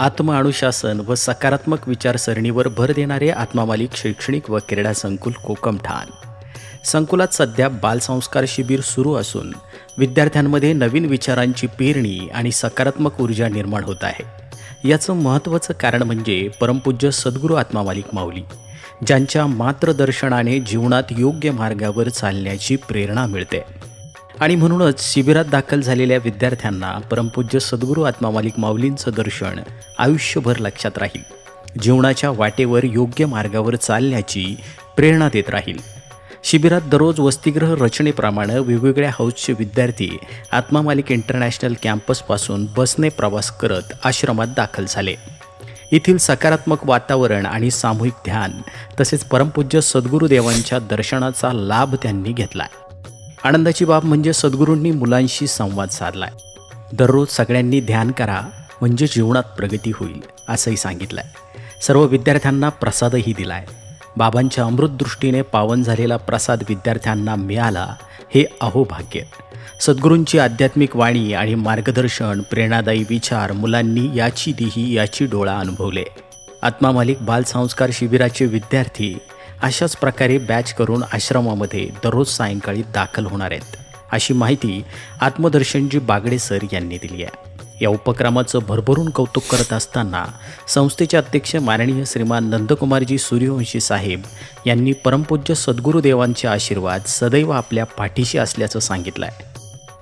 आत्मअनुशासन व सकारात्मक विचारसरणीवर भर देणारे आत्मामालिक शैक्षणिक व क्रीडा संकुल कोकमठाण। संकुलात सध्या बालसंस्कार शिबिर सुरू असून विद्यार्थ्यांमध्ये नवीन विचारांची पेरणी आणि सकारात्मक ऊर्जा निर्माण होत आहे। याचं महत्त्वाचं कारण म्हणजे परमपूज्य सद्गुरू आत्मामालिक माऊली, ज्यांच्या मार्गदर्शनाने जीवनात योग्य मार्गावर चालण्याची प्रेरणा मिळते। आणि म्हणूनच शिबिरात दाखल झालेल्या विद्यार्थ्यांना परमपूज्य सद्गुरू आत्मामालिक माऊलींचं दर्शन आयुष्यभर लक्षात राहील, जीवनाच्या वाटेवर योग्य मार्गावर चालण्याची प्रेरणा देत राहील। शिबिरात दररोज वसतिगृह रचनेप्रमाणे वेगवेगळ्या हाऊसचे विद्यार्थी आत्मामालिक इंटरनॅशनल कॅम्पसपासून बसने प्रवास करत आश्रमात दाखल झाले। येथील सकारात्मक वातावरण आणि सामूहिक ध्यान तसेच परमपूज्य सद्गुरुदेवांच्या दर्शनाचा लाभ त्यांनी घेतला। आनंदाची बाब म्हणजे सद्गुरूंनी मुलांशी संवाद साधलाय। दररोज सगळ्यांनी ध्यान करा म्हणजे जीवनात प्रगती होईल असंही सांगितलंय। सर्व विद्यार्थ्यांना प्रसादही दिलाय। बाबांच्या अमृतदृष्टीने पावन झालेला प्रसाद विद्यार्थ्यांना मिळाला हे अहोभाग्य। सद्गुरूंची आध्यात्मिक वाणी आणि मार्गदर्शन, प्रेरणादायी विचार मुलांनी याची दिही याची डोळा अनुभवले। आत्मामालिक बालसंस्कार शिबिराचे विद्यार्थी अशाच प्रकारे बॅच करून आश्रमामध्ये दररोज सायंकाळी दाखल होणार आहेत, अशी माहिती आत्मदर्शनजी बागडे सर यांनी दिली आहे। या उपक्रमाचं भरभरून कौतुक करत असताना संस्थेचे अध्यक्ष माननीय श्रीमान नंदकुमारजी सूर्यवंशी साहेब यांनी परमपूज्य सद्गुरुदेवांचे आशीर्वाद सदैव आपल्या पाठीशी असल्याचं सांगितलं आहे।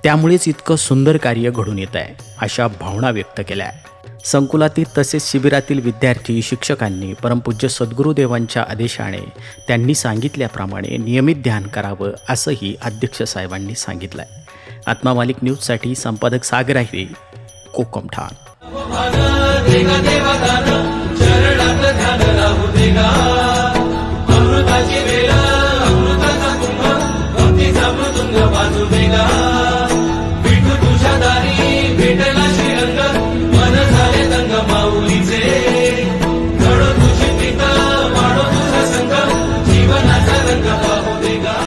त्यामुळेच इतकं सुंदर कार्य घडून येत आहे अशा भावना व्यक्त केल्या आहेत। संकुलातील तसेच शिबिरातील विद्यार्थी शिक्षकांनी परमपूज्य सद्गुरुदेवांच्या आदेशाने त्यांनी सांगितल्याप्रमाणे नियमित ध्यान करावं असंही अध्यक्ष साहेबांनी सांगितलं आहे। आत्मामालिक न्यूजसाठी संपादक सागर आहे, कोकमठाण।